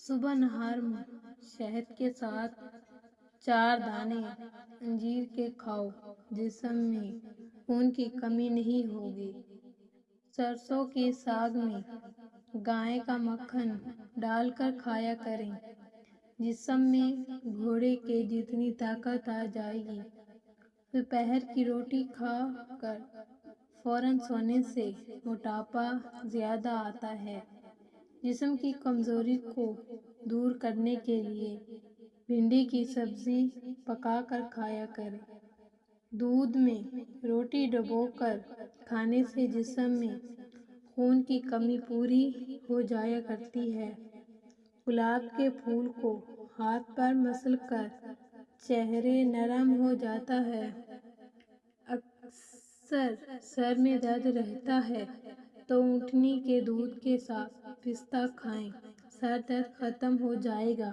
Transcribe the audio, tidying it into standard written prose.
صبح نہار میں شہد کے ساتھ 4 دانے انجیر کے کھاؤ، جسم میں خون کی کمی نہیں ہوگی۔ سرسوں کے ساگ میں گائے کا مکھن ڈال کر کھایا کریں، جسم میں گھوڑے کے جتنی طاقت آ جائے گی۔ دوپہر کی روٹی کھا کر فوراً سونے سے موٹاپا زیادہ آتا ہے۔ جسم کی کمزوری کو دور کرنے کے لیے بھنڈی کی سبزی پکا کر کھایا کریں۔ دودھ میں روٹی ڈبو کر کھانے سے جسم میں خون کی کمی پوری ہو جایا کرتی ہے۔ گلاب کے پھول کو ہاتھ پر مسل کر چہرہ نرم ہو جاتا ہے۔ اکثر سر میں درد رہتا ہے تو اونٹنی کے دودھ کے ساتھ پستہ کھائیں، سر درد ختم ہو جائے گا۔